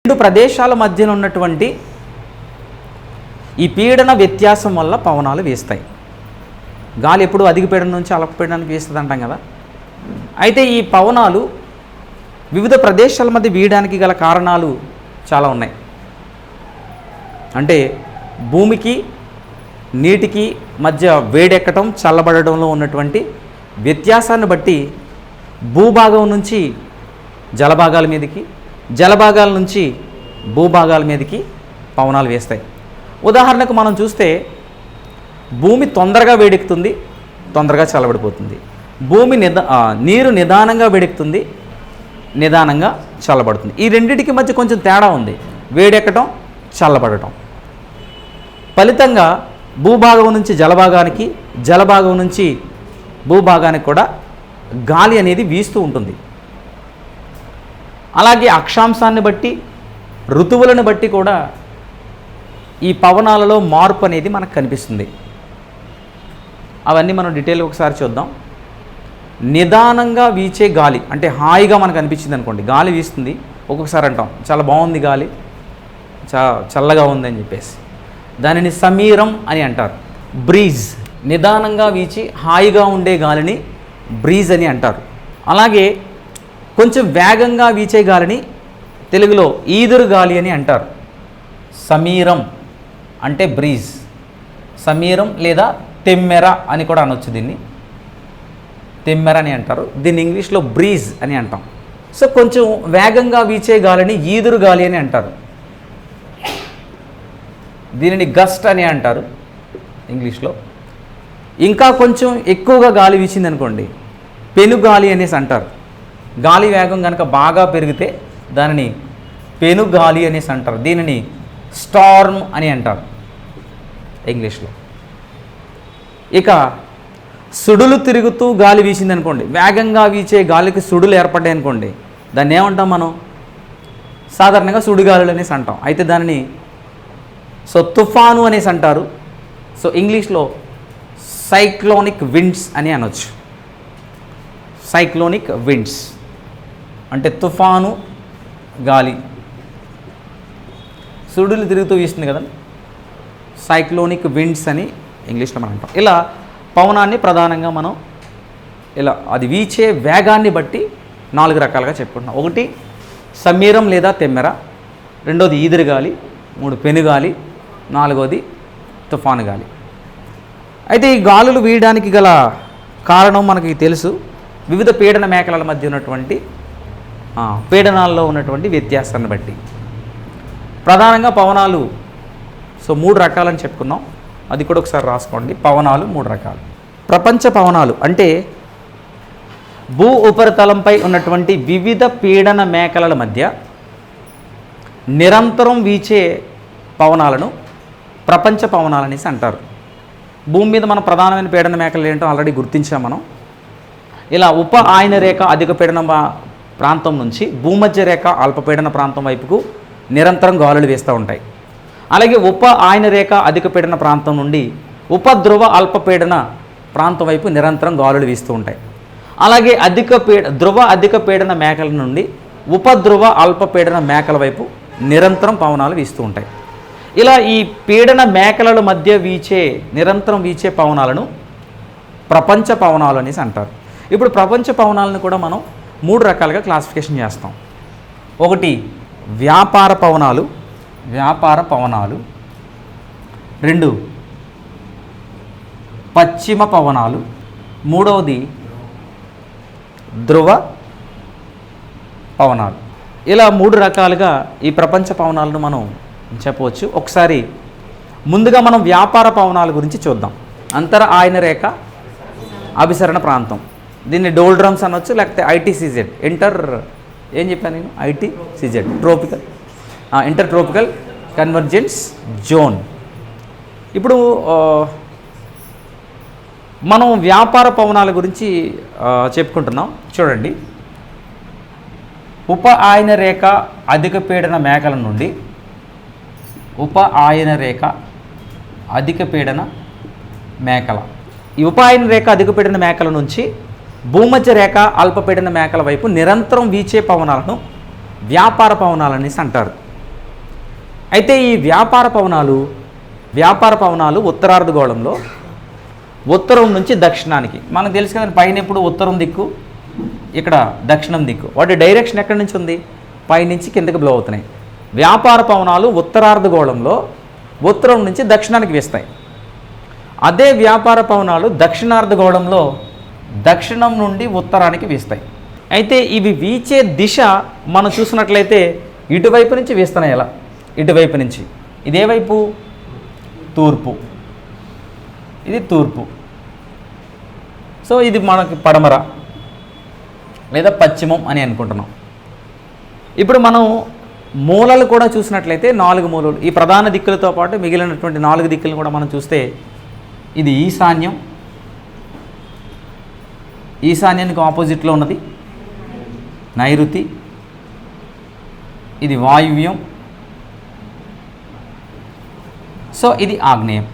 రెండు ప్రదేశాల మధ్యన ఉన్నటువంటి ఈ పీడన వ్యత్యాసం వల్ల పవనాలు వీస్తాయి. గాలి ఎప్పుడు అధిక పీడనం నుంచి అల్ప పీడనానికి వీస్తుంది అంటాం కదా. అయితే ఈ పవనాలు వివిధ ప్రదేశాల మధ్య వీయడానికి గల కారణాలు చాలా ఉన్నాయి. అంటే భూమికి నీటికి మధ్య వేడెక్కటం చల్లబడడంలో ఉన్నటువంటి వ్యత్యాసాన్ని బట్టి భూభాగం నుంచి జలభాగాల మీదకి, జలభాగాల నుంచి భూభాగాల మీదకి పవనాలు వేస్తాయి. ఉదాహరణకు మనం చూస్తే భూమి తొందరగా వేడెక్కుతుంది, తొందరగా చల్లబడిపోతుంది. నీరు నిదానంగా వేడెక్కుతుంది, నిదానంగా చల్లబడుతుంది. ఈ రెండింటికి మధ్య కొంచెం తేడా ఉంది, వేడెక్కటం చల్లబడటం. ఫలితంగా భూభాగం నుంచి జలభాగానికి, జలభాగం నుంచి భూభాగానికి కూడా గాలి అనేది వీస్తూ ఉంటుంది. అలాగే అక్షాంశాన్ని బట్టి, ఋతువులను బట్టి కూడా ఈ పవనాలలో మార్పు అనేది మనకు కనిపిస్తుంది. అవన్నీ మనం డీటెయిల్ ఒకసారి చూద్దాం. నిదానంగా వీచే గాలి అంటే హాయిగా మనకు అనిపించింది అనుకోండి, గాలి వీస్తుంది, ఒక్కొక్కసారి అంటాం చాలా బాగుంది గాలి, చల్లగా ఉందని చెప్పేసి, దానిని సమీరం అని అంటారు. బ్రీజ్, నిదానంగా వీచి హాయిగా ఉండే గాలిని బ్రీజ్ అని అంటారు. అలాగే కొంచెం వేగంగా వీచే గాలిని తెలుగులో ఈదురు గాలి అని అంటారు. సమీరం అంటే బ్రీజ్, సమీరం లేదా తెమ్మెర అని కూడా అనొచ్చు. దీన్ని తెమ్మెర అని అంటారు, దీన్ని ఇంగ్లీష్లో బ్రీజ్ అని అంటాం. సో కొంచెం వేగంగా వీచే గాలిని ఈదురు గాలి అని అంటారు. దీనిని గస్ట్ అని అంటారు ఇంగ్లీష్లో. ఇంకా కొంచెం ఎక్కువగా గాలి వీచింది అనుకోండి, పెనుగాలి అనేసి అంటారు. గాలి వేగం కనుక బాగా పెరిగితే దానిని పెనుగాలి అనేసి అంటారు. దీనిని స్టార్మ్ అని అంటారు ఇంగ్లీష్లో. ఇక సుడులు తిరుగుతూ గాలి వీసింది అనుకోండి, వేగంగా వీచే గాలికి సుడులు ఏర్పడ్డాయి అనుకోండి, దాన్ని ఏమంటాం మనం? సాధారణంగా సుడిగాలులు అనేసి అంటాం. అయితే దానిని తుఫాను అనేసి అంటారు. సో ఇంగ్లీష్లో సైక్లోనిక్ విండ్స్ అని అనొచ్చు. సైక్లోనిక్ విండ్స్ అంటే తుఫాను గాలి, సుడులు తిరుగుతూ వీస్తుంది కదండి, సైక్లోనిక్ విండ్స్ అని ఇంగ్లీష్లో మనం అంటాం. ఇలా పవనాన్ని ప్రధానంగా మనం ఇలా అది వీచే వేగాన్ని బట్టి 4 రకాలుగా చెప్పుకుంటున్నాం. ఒకటి సమీరం లేదా తెమ్మెర, రెండోది ఈదురు గాలి, 3 పెనుగాలి, 4వది తుఫాను గాలి. అయితే ఈ గాలులు వీయడానికి గల కారణం మనకి తెలుసు. వివిధ పీడన మేఖలల మధ్య ఉన్నటువంటి పీడనాల్లో ఉన్నటువంటి వ్యత్యాసాన్ని బట్టి. ప్రధానంగా పవనాలు 3 రకాలని చెప్పుకున్నాం. అది కూడా ఒకసారి రాసుకోండి. పవనాలు 3 రకాలు. ప్రపంచ పవనాలు అంటే భూ ఉపరితలంపై ఉన్నటువంటి వివిధ పీడన మేఖలల మధ్య నిరంతరం వీచే పవనాలను ప్రపంచ పవనాలు అనేసి అంటారు. భూమి మీద మన ప్రధానమైన పీడన మేఖలు ఏంటో ఆల్రెడీ గుర్తించాం మనం. ఇలా ఉప ఆయన రేఖ అధిక పీడన ప్రాంతం నుంచి భూమధ్య రేఖ అల్పపీడన ప్రాంతం వైపుకు నిరంతరం గాలులు వీస్తూ ఉంటాయి. అలాగే ఉప ఆయన రేఖ అధిక పీడన ప్రాంతం నుండి ఉపధ్రువ అల్పపీడన ప్రాంతం వైపు నిరంతరం గాలులు వీస్తూ ఉంటాయి. అలాగే ధ్రువ అధిక పీడన మేఖల నుండి ఉపధ్రువ అల్పపీడన మేఖల వైపు నిరంతరం పవనాలు వీస్తూ ఉంటాయి. ఇలా ఈ పీడన మేఖల మధ్య నిరంతరం వీచే పవనాలను ప్రపంచ పవనాలు అనేసి అంటారు. ఇప్పుడు ప్రపంచ పవనాలను కూడా మనం 3 రకాలుగా క్లాసిఫికేషన్ చేస్తాం. ఒకటి వ్యాపార పవనాలు, 2 పశ్చిమ పవనాలు, 3వది ధ్రువ పవనాలు. ఇలా 3 రకాలుగా ఈ ప్రపంచ పవనాలను మనం చెప్పవచ్చు. ఒకసారి ముందుగా మనం వ్యాపార పవనాల గురించి చూద్దాం. అంతర ఆయన రేఖ అభిసరణ ప్రాంతం, దీన్ని డోల్డ్రమ్స్ అనొచ్చు, లేకపోతే ITCZ ఏం చెప్పాను నేను? ITCZ tropical inter tropical convergence zone. ఇప్పుడు మనం వ్యాపార పవనాల గురించి చెప్పుకుంటున్నాం. చూడండి, ఉప ఆయన రేఖ అధిక పీడన మేఖల నుండి ఉప ఆయన రేఖ అధిక పీడన మేఖల, ఈ ఉప ఆయన రేఖ అధిక పీడన మేఖల నుంచి భూమధ్య రేఖ అల్పపీడన మేఖల వైపు నిరంతరం వీచే పవనాలను వ్యాపార పవనాలు అనేసి అంటారు. అయితే ఈ వ్యాపార పవనాలు ఉత్తరార్ధగోళంలో ఉత్తరం నుంచి దక్షిణానికి, మనకు తెలుసు కదా, పైన ఎప్పుడు ఉత్తరం దిక్కు, ఇక్కడ దక్షిణం దిక్కు, వాటి డైరెక్షన్ ఎక్కడి నుంచి ఉంది, పైనుంచి కిందకి బ్లో అవుతున్నాయి. వ్యాపార పవనాలు ఉత్తరార్ధగోళంలో ఉత్తరం నుంచి దక్షిణానికి వీస్తాయి. అదే వ్యాపార పవనాలు దక్షిణార్ధగోళంలో దక్షిణం నుండి ఉత్తరానికి వీస్తాయి. అయితే ఇవి వీచే దిశ మనం చూసినట్లయితే ఇటువైపు నుంచి వీస్తున్నాయి. ఎలా? ఇటువైపు నుంచి. ఇదే వైపు తూర్పు, ఇది తూర్పు. సో ఇది మనకి పడమర లేదా పశ్చిమం అని అనుకుంటున్నాం. ఇప్పుడు మనం మూలలు కూడా చూసినట్లయితే 4 మూలలు, ఈ ప్రధాన దిక్కులతో పాటు మిగిలినటువంటి 4 దిక్కులను కూడా మనం చూస్తే ఇది ఈశాన్యం, ఈశాన్యానికి ఆపోజిట్లో ఉన్నది నైరుతి, ఇది వాయువ్యం, సో ఇది ఆగ్నేయం.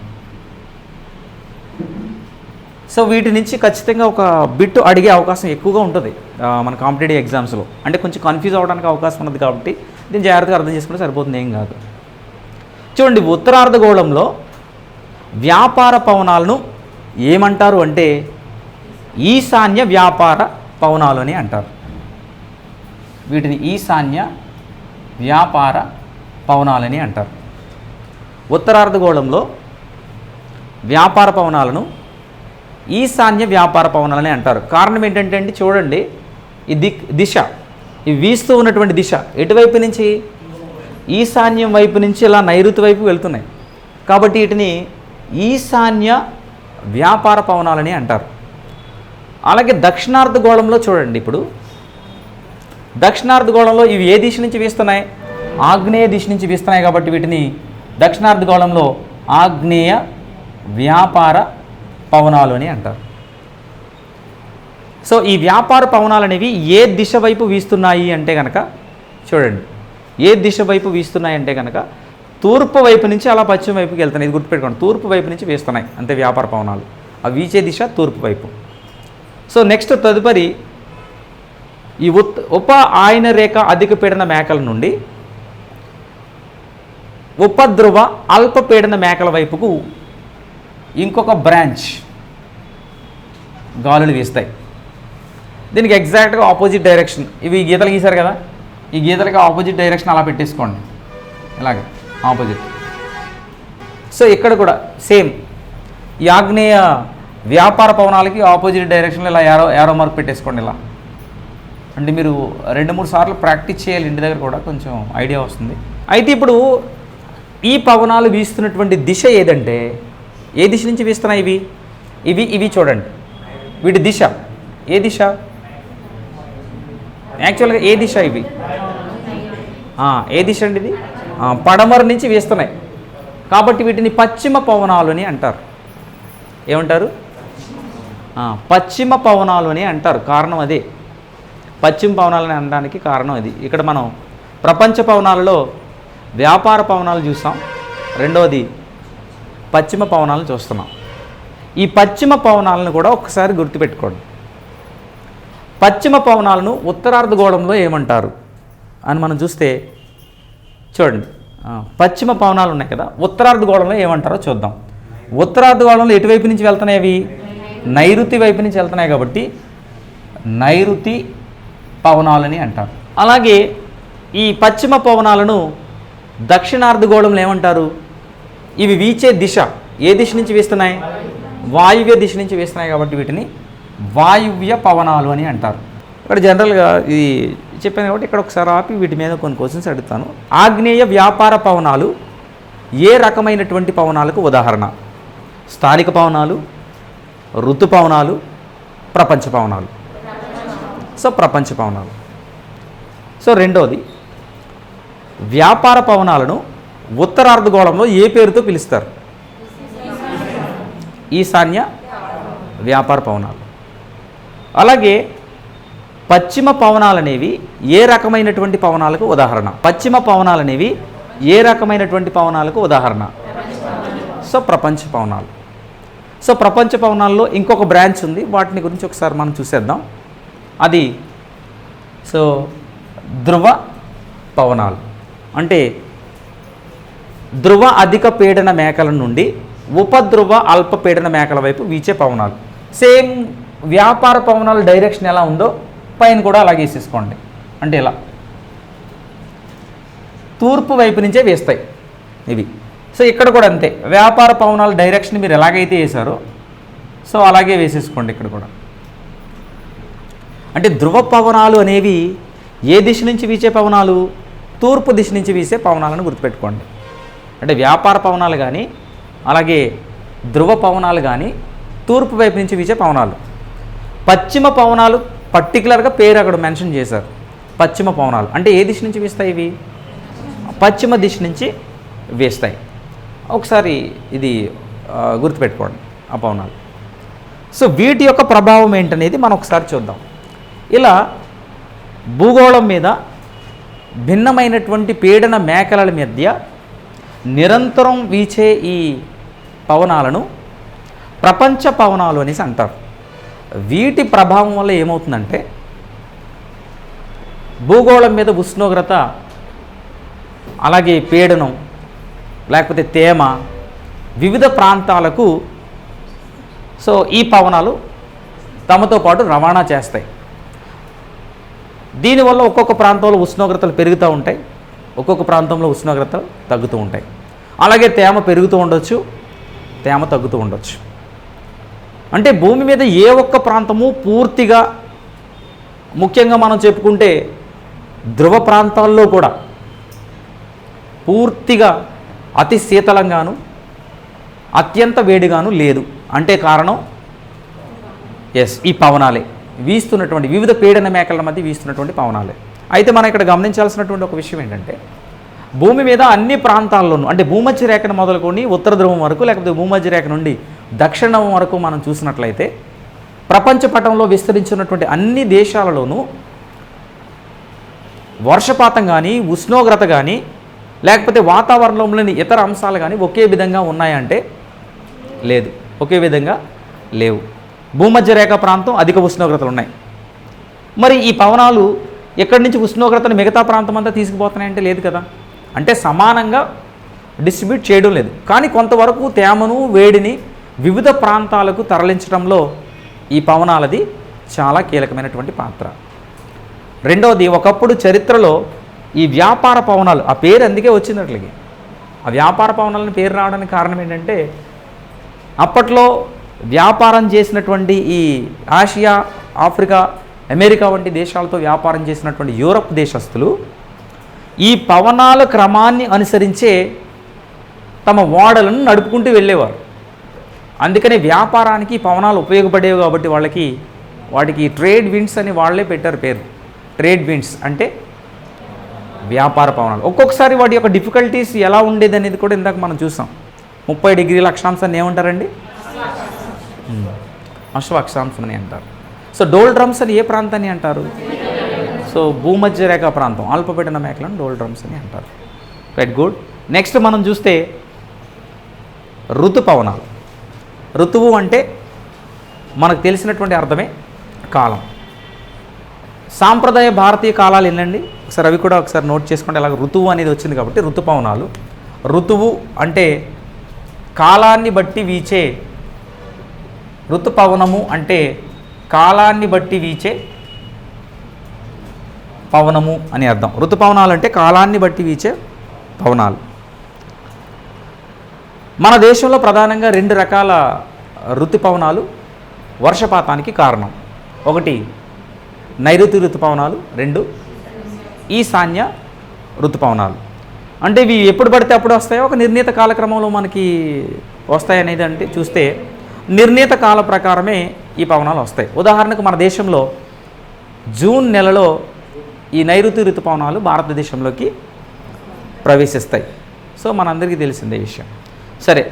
సో వీటి నుంచి ఖచ్చితంగా ఒక బిట్ అడిగే అవకాశం ఎక్కువగా ఉంటుంది మన కాంపిటేటివ్ ఎగ్జామ్స్లో. అంటే కొంచెం కన్ఫ్యూజ్ అవ్వడానికి అవకాశం ఉన్నది కాబట్టి దీన్ని జాగ్రత్తగా అర్థం చేసుకుంటే సరిపోతుంది, ఏం కాదు. చూడండి, ఉత్తరార్ధగోళంలో వ్యాపార పవనాలను ఏమంటారు అంటే ఈశాన్య వ్యాపార పవనాలు అని అంటారు. వీటిని ఈశాన్య వ్యాపార పవనాలని అంటారు. ఉత్తరార్ధగోళంలో వ్యాపార పవనాలను ఈశాన్య వ్యాపార పవనాలని అంటారు. కారణం ఏంటంటే అండి, చూడండి, ఈ దిశ, ఈ వీస్తూ ఉన్నటువంటి దిశ ఎటువైపు నుంచి, ఈశాన్యం వైపు నుంచి ఇలా నైరుతి వైపు వెళ్తున్నాయి. కాబట్టి వీటిని ఈశాన్య వ్యాపార పవనాలని అంటారు. అలాగే దక్షిణార్ధగోళంలో చూడండి, ఇప్పుడు దక్షిణార్ధగోళంలో ఇవి ఏ దిశ నుంచి వీస్తున్నాయి, ఆగ్నేయ దిశ నుంచి వీస్తున్నాయి. కాబట్టి వీటిని దక్షిణార్ధగోళంలో ఆగ్నేయ వ్యాపార పవనాలు అని అంటారు. సో ఈ వ్యాపార పవనాలు అనేవి ఏ దిశ వైపు వీస్తున్నాయి అంటే కనుక, చూడండి, ఏ దిశ వైపు వీస్తున్నాయి అంటే కనుక తూర్పు వైపు నుంచి అలా పశ్చిమ వైపుకి వెళ్తున్నాయి. ఇది గుర్తుపెట్టుకోండి, తూర్పు వైపు నుంచి వీస్తున్నాయి అంతే వ్యాపార పవనాలు. అవి వీచే దిశ తూర్పు వైపు. సో నెక్స్ట్ తదుపరి ఈ ఉప ఆయన రేఖ అధిక పీడన మేకల నుండి ఉపధ్రువ అల్పపీడన మేకల వైపుకు ఇంకొక బ్రాంచ్ గాలులు వీస్తాయి. దీనికి ఎగ్జాక్ట్గా ఆపోజిట్ డైరెక్షన్, ఇవి గీతలు గీశారు కదా, ఈ గీతలకి ఆపోజిట్ డైరెక్షన్ అలా పెట్టేసుకోండి, ఇలాగే ఆపోజిట్. సో ఇక్కడ కూడా సేమ్, ఈ ఆగ్నేయ వ్యాపార పవనాలకి ఆపోజిట్ డైరెక్షన్లో ఇలా యారో మార్క్ పెట్టేసుకోండి. ఇలా అంటే మీరు 2-3 సార్లు ప్రాక్టీస్ చేయాలి ఇంటి దగ్గర, కూడా కొంచెం ఐడియా వస్తుంది. అయితే ఇప్పుడు ఈ పవనాలు వీస్తున్నటువంటి దిశ ఏదంటే, ఏ దిశ నుంచి వీస్తున్నాయి ఇవి చూడండి, వీటి దిశ ఏ దిశ, యాక్చువల్గా ఏ దిశ ఇవి, ఏ దిశ అండి ఇది, పడమర నుంచి వీస్తున్నాయి. కాబట్టి వీటిని పశ్చిమ పవనాలు అని అంటారు. ఏమంటారు? పశ్చిమ పవనాలు అని అంటారు. కారణం అదే, పశ్చిమ పవనాలని అనడానికి కారణం అది. ఇక్కడ మనం ప్రపంచ పవనాలలో వ్యాపార పవనాలు చూస్తాం, రెండవది పశ్చిమ పవనాలను చూస్తున్నాం. ఈ పశ్చిమ పవనాలను కూడా ఒకసారి గుర్తుపెట్టుకోండి. పశ్చిమ పవనాలను ఉత్తరార్ధగోళంలో ఏమంటారు అని మనం చూస్తే, చూడండి, పశ్చిమ పవనాలు ఉన్నాయి కదా, ఉత్తరార్ధగోళంలో ఏమంటారో చూద్దాం. ఉత్తరార్ధగోళంలో ఎటువైపు నుంచి వెళ్తున్నాయి అవి, నైరుతి వైపు నుంచి వెళ్తున్నాయి. కాబట్టి నైరుతి పవనాలని అంటారు. అలాగే ఈ పశ్చిమ పవనాలను దక్షిణార్ధగోళంలో ఏమంటారు, ఇవి వీచే దిశ ఏ దిశ నుంచి వీస్తున్నాయి, వాయువ్య దిశ నుంచి వీస్తున్నాయి. కాబట్టి వీటిని వాయువ్య పవనాలు అని అంటారు. ఇక్కడ జనరల్గా ఇది చెప్పాను కాబట్టి ఇక్కడ ఒకసారి ఆపి వీటి మీద కొన్ని క్వశ్చన్స్ అడుగుతాను. ఆగ్నేయ వ్యాపార పవనాలు ఏ రకమైనటువంటి పవనాలకు ఉదాహరణ? స్థానిక పవనాలు, ఋతు పవనాలు, ప్రపంచ పవనాలు. సో ప్రపంచ పవనాలు. సో రెండవది, వ్యాపార పవనాలను ఉత్తరార్ధగోళంలో ఏ పేరుతో పిలుస్తారు? ఈశాన్య వ్యాపార పవనాలు. అలాగే పశ్చిమ పవనాలు అనేవి ఏ రకమైనటువంటి పవనాలకు ఉదాహరణ? పశ్చిమ పవనాలు అనేవి ఏ రకమైనటువంటి పవనాలకు ఉదాహరణ? సో ప్రపంచ పవనాలు. సో ప్రపంచ పవనాల్లో ఇంకొక బ్రాంచ్ ఉంది, వాటిని గురించి ఒకసారి మనం చూసేద్దాం. అది సో ధ్రువ పవనాలు. అంటే ధ్రువ అధిక పీడన మేఖల నుండి ఉపధ్రువ అల్ప పీడన మేఖల వైపు వీచే పవనాలు. సేమ్ వ్యాపార పవనాల డైరెక్షన్ ఎలా ఉందో పైన కూడా అలాగే వేసేసుకోండి. అంటే ఇలా తూర్పు వైపు నుంచే వేస్తాయి ఇవి. సో ఇక్కడ కూడా అంతే, వ్యాపార పవనాల డైరెక్షన్ మీరు ఎలాగైతే వేశారో సో అలాగే వేసేసుకోండి ఇక్కడ కూడా. అంటే ధ్రువ పవనాలు అనేవి ఏ దిశ నుంచి వీచే పవనాలు? తూర్పు దిశ నుంచి వీసే పవనాలను గుర్తుపెట్టుకోండి. అంటే వ్యాపార పవనాలు కానీ అలాగే ధ్రువ పవనాలు కానీ తూర్పు వైపు నుంచి వీచే పవనాలు. పశ్చిమ పవనాలు పర్టికులర్గా పేరు అక్కడ మెన్షన్ చేశారు. పశ్చిమ పవనాలు అంటే ఏ దిశ నుంచి వీస్తాయి? ఇవి పశ్చిమ దిశ నుంచి వేస్తాయి. ఒకసారి ఇది గుర్తుపెట్టుకోండి ఆ పవనాలు. సో వీటి యొక్క ప్రభావం ఏంటనేది మనం ఒకసారి చూద్దాం. ఇలా భూగోళం మీద భిన్నమైనటువంటి పీడన మేఖల మధ్య నిరంతరం వీచే ఈ పవనాలను ప్రపంచ పవనాలు అనేసి అంటారు. వీటి ప్రభావం వల్ల ఏమవుతుందంటే భూగోళం మీద ఉష్ణోగ్రత అలాగే పీడనం లేకపోతే తేమ వివిధ ప్రాంతాలకు సో ఈ పవనాలు తమతో పాటు రవాణా చేస్తాయి. దీనివల్ల ఒక్కొక్క ప్రాంతంలో ఉష్ణోగ్రతలు పెరుగుతూ ఉంటాయి, ఒక్కొక్క ప్రాంతంలో ఉష్ణోగ్రతలు తగ్గుతూ ఉంటాయి. అలాగే తేమ పెరుగుతూ ఉండొచ్చు, తేమ తగ్గుతూ ఉండొచ్చు. అంటే భూమి మీద ఏ ఒక్క ప్రాంతము పూర్తిగా, ముఖ్యంగా మనం చెప్పుకుంటే ధ్రువ ప్రాంతాల్లో కూడా పూర్తిగా అతి శీతలంగాను అత్యంత వేడిగాను లేదు. అంటే కారణం ఈ పవనాలే, వీస్తున్నటువంటి వివిధ పీడన మేఖల మధ్య వీస్తున్నటువంటి పవనాలే. అయితే మనం ఇక్కడ గమనించాల్సినటువంటి ఒక విషయం ఏంటంటే భూమి మీద అన్ని ప్రాంతాల్లోనూ అంటే భూమధ్య రేఖను మొదలుకొని ఉత్తర ధ్రువం వరకు లేకపోతే భూమధ్య రేఖ నుండి దక్షిణం వరకు మనం చూసినట్లయితే ప్రపంచ పటంలో విస్తరించినటువంటి అన్ని దేశాలలోనూ వర్షపాతం కానీ ఉష్ణోగ్రత కానీ లేకపోతే వాతావరణంలోని ఇతర అంశాలు కానీ ఒకే విధంగా ఉన్నాయంటే లేదు, ఒకే విధంగా లేవు. భూమధ్య రేఖ ప్రాంతం అధిక ఉష్ణోగ్రతలు ఉన్నాయి. మరి ఈ పవనాలు ఎక్కడి నుంచి ఉష్ణోగ్రతను మిగతా ప్రాంతం అంతా తీసుకుపోతున్నాయంటే లేదు కదా. అంటే సమానంగా డిస్ట్రిబ్యూట్ చేయడం లేదు. కానీ కొంతవరకు తేమను వేడిని వివిధ ప్రాంతాలకు తరలించడంలో ఈ పవనాలది చాలా కీలకమైనటువంటి పాత్ర. రెండవది, ఒకప్పుడు చరిత్రలో ఈ వ్యాపార పవనాలు, ఆ పేరు అందుకే వచ్చినట్లకి, ఆ వ్యాపార పవనాలని పేరు రావడానికి కారణం ఏంటంటే అప్పట్లో వ్యాపారం చేసినటువంటి ఈ ఆసియా, ఆఫ్రికా, అమెరికా వంటి దేశాలతో వ్యాపారం చేసినటువంటి యూరప్ దేశస్తులు ఈ పవనాల క్రమాన్ని అనుసరించే తమ ఓడలను నడుపుకుంటూ వెళ్ళేవారు. అందుకనే వ్యాపారానికి పవనాలు ఉపయోగపడేవి కాబట్టి వాటికి ట్రేడ్ విండ్స్ అని వాళ్ళే పెట్టారు పేరు. ట్రేడ్ విండ్స్ అంటే వ్యాపార పవనాలు. ఒక్కొక్కసారి వాటి యొక్క డిఫికల్టీస్ ఎలా ఉండేది అనేది కూడా ఇందాక మనం చూసాం. 30 డిగ్రీల అక్షాంశాన్ని ఏమంటారండి? అశ్వాక్షాంశం అని అంటారు. సో డోల్ డ్రమ్స్ అని ఏ ప్రాంతాన్ని అంటారు? సో భూమధ్య రేఖ ప్రాంతం అల్పపీడన మేఖలను డోల్ డ్రమ్స్ అని అంటారు. Right, good. నెక్స్ట్ మనం చూస్తే ఋతుపవనాలు. ఋతువు అంటే మనకు తెలిసినటువంటి అర్థమే కాలం. సాంప్రదాయ భారతీయ కాలాలు ఎన్నండి ఒకసారి, అవి కూడా ఒకసారి నోట్ చేసుకోండి. అలాగే ఋతువు అనేది వచ్చింది కాబట్టి ఋతుపవనాలు. ఋతువు అంటే కాలాన్ని బట్టి వీచే, ఋతుపవనము అంటే కాలాన్ని బట్టి వీచే పవనము అని అర్థం. ఋతుపవనాలు అంటే కాలాన్ని బట్టి వీచే పవనాలు. మన దేశంలో ప్రధానంగా 2 రకాల ఋతుపవనాలు వర్షపాతానికి కారణం. ఒకటి నైరుతి ఋతుపవనాలు, 2 ఈశాన్య ఋతుపవనాలు. అంటే ఇవి ఎప్పుడు పడితే అప్పుడు వస్తాయో, ఒక నిర్ణీత కాలక్రమంలో మనకి వస్తాయనేది అంటే చూస్తే నిర్ణీత కాల ప్రకారమే ఈ పవనాలు వస్తాయి. ఉదాహరణకు మన దేశంలో జూన్ నెలలో ఈ నైరుతి ఋతుపవనాలు భారతదేశంలోకి ప్రవేశిస్తాయి. సో మనందరికీ తెలిసిందే విషయం. సరే,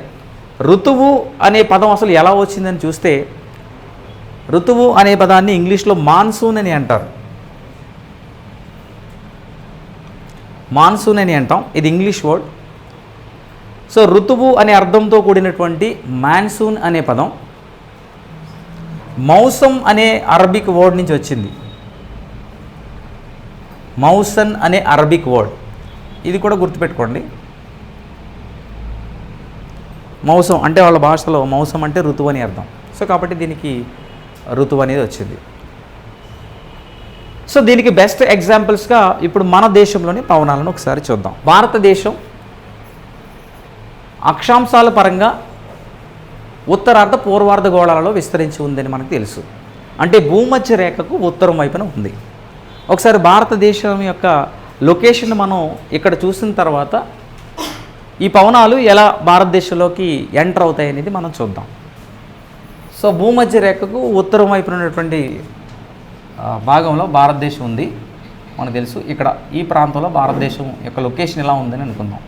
ఋతువు అనే పదం అసలు ఎలా వచ్చిందని చూస్తే ఋతువు అనే పదాన్ని ఇంగ్లీష్లో మాన్సూన్ అని అంటారు. మాన్సూన్ అని అంటాం, ఇది ఇంగ్లీష్ వర్డ్. సో ఋతువు అనే అర్థంతో కూడినటువంటి మాన్సూన్ అనే పదం మౌసమ్ అనే అరబిక్ వర్డ్ నుంచి వచ్చింది. మౌసన్ అనే అరబిక్ వర్డ్, ఇది కూడా గుర్తుపెట్టుకోండి. మౌసం అంటే వాళ్ళ భాషలో మౌసం అంటే ఋతువు అని అర్థం. సో కాబట్టి దీనికి ఋతువు అనేది వచ్చింది. సో దీనికి బెస్ట్ ఎగ్జాంపుల్స్గా ఇప్పుడు మన దేశంలోని పవనాలను ఒకసారి చూద్దాం. భారతదేశం అక్షాంశాల పరంగా ఉత్తరార్ధ పూర్వార్ధ గోళాలలో విస్తరించి ఉందని మనకు తెలుసు. అంటే భూమధ్య రేఖకు ఉత్తరం వైపున ఉంది. ఒకసారి భారతదేశం యొక్క లొకేషన్ మనం ఇక్కడ చూసిన తర్వాత ఈ పవనాలు ఎలా భారతదేశంలోకి ఎంటర్ అవుతాయి అనేది మనం చూద్దాం. సో భూమధ్య రేఖకు ఉత్తరం వైపున ఉన్నటువంటి భాగంలో భారతదేశం ఉంది మనకు తెలుసు. ఇక్కడ ఈ ప్రాంతంలో భారతదేశం యొక్క లొకేషన్ ఎలా ఉందని అనుకుందాం.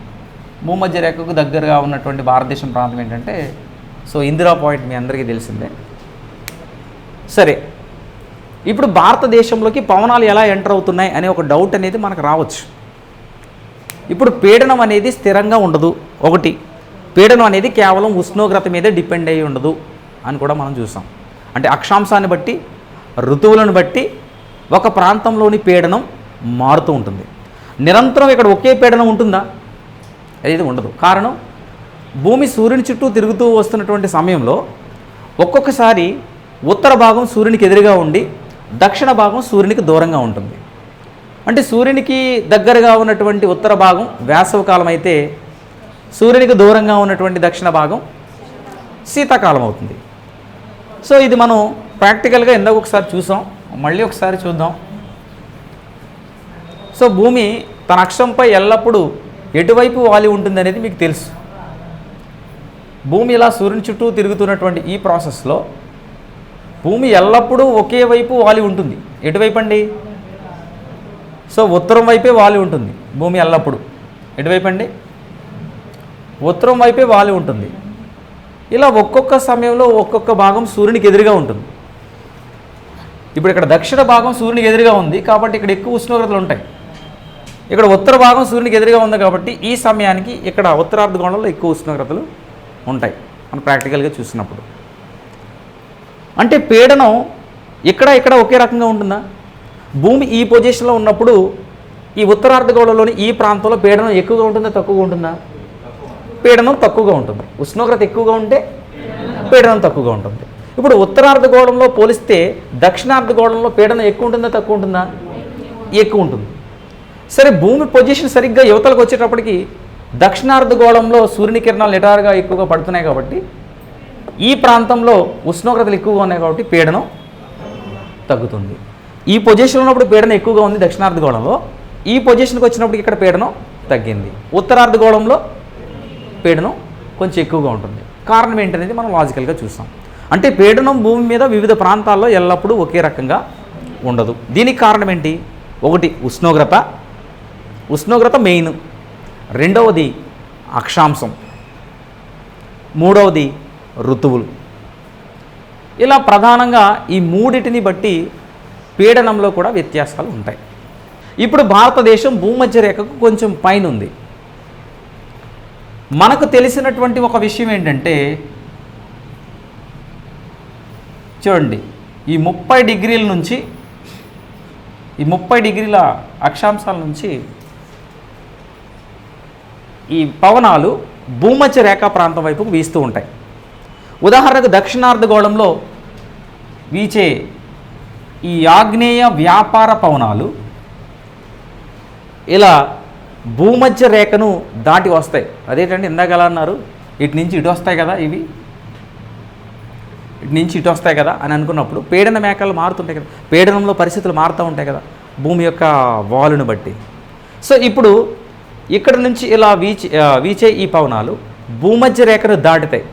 భూమధ్య రేఖకు దగ్గరగా ఉన్నటువంటి భారతదేశం ప్రాంతం ఏంటంటే సో ఇందిరా పాయింట్ మీ అందరికీ తెలిసిందే. సరే, ఇప్పుడు భారతదేశంలోకి పవనాలు ఎలా ఎంటర్ అవుతున్నాయి అనే ఒక డౌట్ అనేది మనకు రావచ్చు. ఇప్పుడు పీడనం అనేది స్థిరంగా ఉండదు. ఒకటి, పీడనం అనేది కేవలం ఉష్ణోగ్రత మీదే డిపెండ్ అయ్యి ఉండదు అని కూడా మనం చూసాం. అంటే అక్షాంశాన్ని బట్టి ఋతువులను బట్టి ఒక ప్రాంతంలోని పీడనం మారుతూ ఉంటుంది. నిరంతరం ఇక్కడ ఒకే పీడనం ఉంటుందా? అనేది ఉండదు. కారణం, భూమి సూర్యుని చుట్టూ తిరుగుతూ వస్తున్నటువంటి సమయంలో ఒక్కొక్కసారి ఉత్తర భాగం సూర్యునికి ఎదురుగా ఉండి దక్షిణ భాగం సూర్యునికి దూరంగా ఉంటుంది. అంటే సూర్యునికి దగ్గరగా ఉన్నటువంటి ఉత్తర భాగం వేసవికాలం అయితే సూర్యునికి దూరంగా ఉన్నటువంటి దక్షిణ భాగం శీతాకాలం అవుతుంది. సో ఇది మనం ప్రాక్టికల్గా ఇందాక ఒకసారి చూసాం, మళ్ళీ ఒకసారి చూద్దాం. సో భూమి తన అక్షంపై ఎల్లప్పుడూ ఎటువైపు వాలి ఉంటుంది అనేది మీకు తెలుసు. భూమి ఇలా సూర్యుని చుట్టూ తిరుగుతున్నటువంటి ఈ ప్రాసెస్లో భూమి ఎల్లప్పుడూ ఒకే వైపు వాలి ఉంటుంది. ఎటువైపు అండి? సో ఉత్తరం వైపే వాలి ఉంటుంది భూమి ఎల్లప్పుడూ. ఎటువైపు అండి? ఉత్తరం వైపే వాలి ఉంటుంది. ఇలా ఒక్కొక్క సమయంలో ఒక్కొక్క భాగం సూర్యునికి ఎదురుగా ఉంటుంది. ఇప్పుడు ఇక్కడ దక్షిణ భాగం సూర్యునికి ఎదురుగా ఉంది కాబట్టి ఇక్కడ ఎక్కువ ఉష్ణోగ్రతలు ఉంటాయి. ఇక్కడ ఉత్తర భాగం సూర్యునికి ఎదురుగా ఉంది కాబట్టి ఈ సమయానికి ఇక్కడ ఉత్తరార్ధగోళంలో ఎక్కువ ఉష్ణోగ్రతలు ఉంటాయి మనం ప్రాక్టికల్గా చూసినప్పుడు. అంటే పీడనం ఇక్కడ ఒకే రకంగా ఉంటుందా? భూమి ఈ పొజిషన్లో ఉన్నప్పుడు ఈ ఉత్తరార్ధగోళంలోని ఈ ప్రాంతంలో పీడనం ఎక్కువగా ఉంటుందా తక్కువగా ఉంటుందా? పీడనం తక్కువగా ఉంటుంది. ఉష్ణోగ్రత ఎక్కువగా ఉంటే పీడనం తక్కువగా ఉంటుంది. ఇప్పుడు ఉత్తరార్ధగోళంలో పోలిస్తే దక్షిణార్ధగోళంలో పీడనం ఎక్కువ ఉంటుందా తక్కువ ఉంటుందా? ఎక్కువ ఉంటుంది. సరే, భూమి పొజిషన్ సరిగ్గా యువతలకు వచ్చేటప్పటికి దక్షిణార్ధగోళంలో సూర్యుని కిరణాలు నిటారుగా ఎక్కువగా పడుతున్నాయి కాబట్టి ఈ ప్రాంతంలో ఉష్ణోగ్రతలు ఎక్కువగా ఉన్నాయి కాబట్టి పీడనం తగ్గుతుంది. ఈ పొజిషన్లో ఉన్నప్పుడు పీడనం ఎక్కువగా ఉంది దక్షిణార్ధగోళంలో, ఈ పొజిషన్కి వచ్చినప్పుడు ఇక్కడ పీడనం తగ్గింది. ఉత్తరార్ధగోళంలో పీడనం కొంచెం ఎక్కువగా ఉంటుంది. కారణం ఏంటనేది మనం లాజికల్గా చూసాం. అంటే పీడనం భూమి మీద వివిధ ప్రాంతాల్లో ఎల్లప్పుడూ ఒకే రకంగా ఉండదు. దీనికి కారణం ఏంటి? ఒకటి ఉష్ణోగ్రత మెయిన్, రెండవది అక్షాంశం, మూడవది ఋతువులు. ఇలా ప్రధానంగా ఈ మూడిటిని బట్టి పీడనంలో కూడా వ్యత్యాసాలు ఉంటాయి. ఇప్పుడు భారతదేశం భూమధ్య రేఖకు కొంచెం పైన ఉంది. మనకు తెలిసినటువంటి ఒక విషయం ఏంటంటే చూడండి, ఈ 30 డిగ్రీల నుంచి ఈ 30 డిగ్రీల అక్షాంశాల నుంచి ఈ పవనాలు భూమధ్య రేఖా ప్రాంతం వైపుకు వీస్తూ ఉంటాయి. ఉదాహరణకు దక్షిణార్ధగోళంలో వీచే ఈ ఆగ్నేయ వ్యాపార పవనాలు ఇలా భూమధ్య రేఖను దాటి వస్తాయి. అదేంటంటే ఇందాక ఎలా అన్నారు, ఇటు నుంచి ఇటు వస్తాయి కదా, ఇవి ఇటు నుంచి ఇటు వస్తాయి కదా అని అనుకున్నప్పుడు పీడన మేకలు మారుతుంటాయి కదా, పీడనంలో పరిస్థితులు మారుతూ ఉంటాయి కదా భూమి యొక్క వాలును బట్టి. సో ఇప్పుడు ఇక్కడ నుంచి ఇలా వీచే ఈ పవనాలు భూమధ్య రేఖను దాటుతాయి.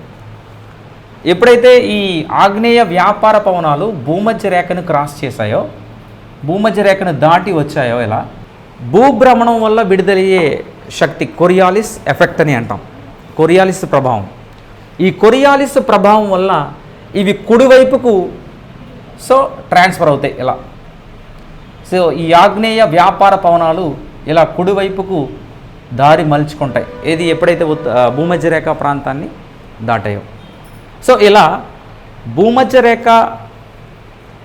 ఎప్పుడైతే ఈ ఆగ్నేయ వ్యాపార పవనాలు భూమధ్య రేఖను క్రాస్ చేశాయో, భూమధ్య రేఖను దాటి వచ్చాయో, ఇలా భూభ్రమణం వల్ల విడుదలయ్యే శక్తి కొరియాలిస్ ఎఫెక్ట్ అని అంటాం. కొరియాలిస్ ప్రభావం. ఈ కొరియాలిస్ ప్రభావం వల్ల ఇవి కుడివైపుకు ట్రాన్స్ఫర్ అవుతాయి ఇలా. సో ఈ ఆగ్నేయ వ్యాపార పవనాలు ఇలా కుడివైపుకు దారి మలుచుకుంటాయి. ఏది ఎప్పుడైతే భూమధ్య రేఖ ప్రాంతాన్ని దాటాయో. సో ఇలా భూమధ్య రేఖ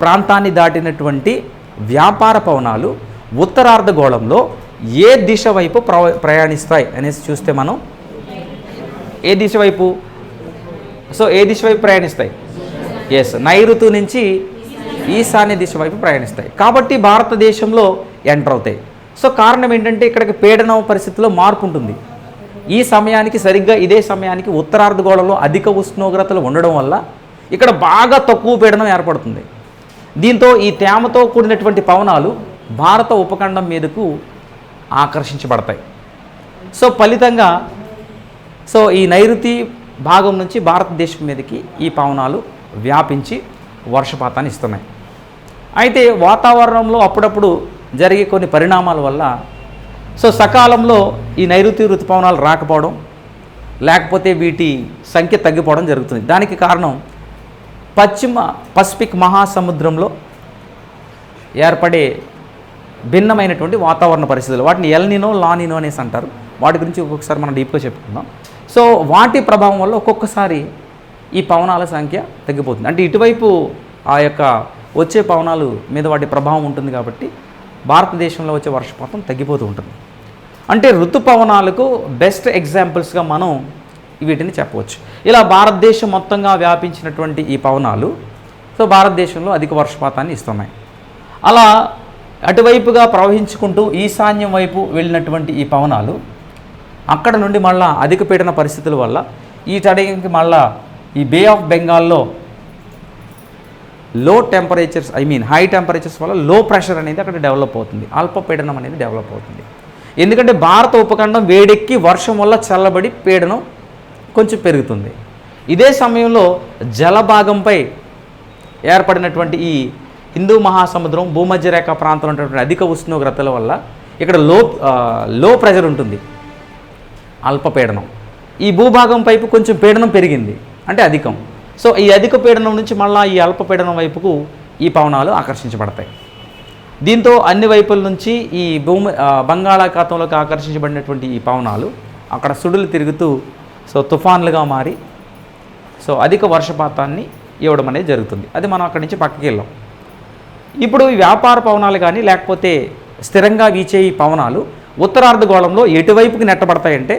ప్రాంతాన్ని దాటినటువంటి వ్యాపార పవనాలు ఉత్తరార్ధగోళంలో ఏ దిశ వైపు ప్రయాణిస్తాయి అనేసి చూస్తే మనం ఏ దిశ వైపు? సో ఏ దిశ వైపు ప్రయాణిస్తాయి? ఎస్, నైరుతి నుంచి ఈశాన్య దిశ వైపు ప్రయాణిస్తాయి. కాబట్టి భారతదేశంలో ఎంటర్ అవుతాయి. సో కారణం ఏంటంటే ఇక్కడికి పీడన పరిస్థితిలో మార్పు ఉంటుంది. ఈ సమయానికి సరిగ్గా ఇదే సమయానికి ఉత్తరార్ధగోళంలో అధిక ఉష్ణోగ్రతలు ఉండడం వల్ల ఇక్కడ బాగా తక్కువ పీడనం ఏర్పడుతుంది. దీంతో ఈ తేమతో కూడినటువంటి పవనాలు భారత ఉపఖండం మీదకు ఆకర్షించబడతాయి. సో ఫలితంగా ఈ నైరుతి భాగం నుంచి భారతదేశం మీదకి ఈ పవనాలు వ్యాపించి వర్షపాతాన్ని ఇస్తున్నాయి. అయితే వాతావరణంలో అప్పుడప్పుడు జరిగే కొన్ని పరిణామాల వల్ల సకాలంలో ఈ నైరుతి ఋతుపవనాలు రాకపోవడం, లేకపోతే వీటి సంఖ్య తగ్గిపోవడం జరుగుతుంది. దానికి కారణం పసిఫిక్ మహాసముద్రంలో ఏర్పడే భిన్నమైనటువంటి వాతావరణ పరిస్థితులు, వాటిని ఎల్నినో లానినో అనేసి అంటారు. వాటి గురించి ఒక్కొక్కసారి మనం డీప్గా చెప్పుకుందాం. సో వాటి ప్రభావం వల్ల ఒక్కొక్కసారి ఈ పవనాల సంఖ్య తగ్గిపోతుంది. అంటే ఇటువైపు ఆ యొక్క వచ్చే పవనాలు మీద వాటి ప్రభావం ఉంటుంది కాబట్టి భారతదేశంలో వచ్చే వర్షపాతం తగ్గిపోతూ ఉంటుంది. అంటే ఋతుపవనాలకు బెస్ట్ ఎగ్జాంపుల్స్గా మనం వీటిని చెప్పవచ్చు. ఇలా భారతదేశం మొత్తంగా వ్యాపించినటువంటి ఈ పవనాలు భారతదేశంలో అధిక వర్షపాతాన్ని ఇస్తున్నాయి. అలా అటువైపుగా ప్రవహించుకుంటూ ఈశాన్యం వైపు వెళ్ళినటువంటి ఈ పవనాలు అక్కడ నుండి మళ్ళా అధిక పీడన పరిస్థితుల వల్ల ఈ టైంకి మళ్ళా ఈ బే ఆఫ్ బెంగాల్లో లో టెంపరేచర్స్ హై టెంపరేచర్స్ వల్ల లో ప్రెషర్ అనేది అక్కడ డెవలప్ అవుతుంది, అల్పపీడనం అనేది డెవలప్ అవుతుంది. ఎందుకంటే భారత ఉపఖండం వేడెక్కి వర్షం వల్ల చల్లబడి పీడనం కొంచెం పెరుగుతుంది. ఇదే సమయంలో జలభాగంపై ఏర్పడినటువంటి ఈ హిందూ మహాసముద్రం భూమధ్యరేఖ ప్రాంతంలో ఉన్నటువంటి అధిక ఉష్ణోగ్రతల వల్ల ఇక్కడ లో ప్రెషర్ ఉంటుంది, అల్పపీడనం. ఈ భూభాగం వైపు కొంచెం పీడనం పెరిగింది అంటే అధికం. సో ఈ అధిక పీడనం నుంచి మళ్ళీ ఈ అల్పపీడనం వైపుకు ఈ పవనాలు ఆకర్షించబడతాయి. దీంతో అన్ని వైపుల నుంచి ఈ బంగాళాఖాతంలోకి ఆకర్షించబడినటువంటి ఈ పవనాలు అక్కడ సుడులు తిరుగుతూ తుఫాన్లుగా మారి అధిక వర్షపాతాన్ని ఇవ్వడం అనేది జరుగుతుంది. అది మనం అక్కడి నుంచి పక్కకి వెళ్ళాం. ఇప్పుడు ఈ వ్యాపార పవనాలు కానీ లేకపోతే స్థిరంగా వీచే ఈ పవనాలు ఉత్తరార్ధగోళంలో ఎటువైపుకి నెట్టబడతాయంటే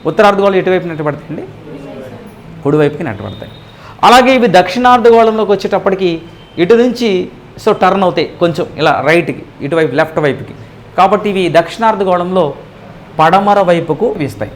ఉత్తరార్ధగోళం ఎటువైపు నెట్టబడతాయండి? కుడివైపుకి నెట్టబడతాయి. అలాగే ఇవి దక్షిణార్ధగోళంలోకి వచ్చేటప్పటికి ఇటు నుంచి టర్న్ అవుతాయి కొంచెం ఇలా రైట్కి, ఇటువైపు లెఫ్ట్ వైపుకి. కాబట్టి ఇవి దక్షిణార్ధగోళంలో పడమర వైపుకు వీస్తాయి.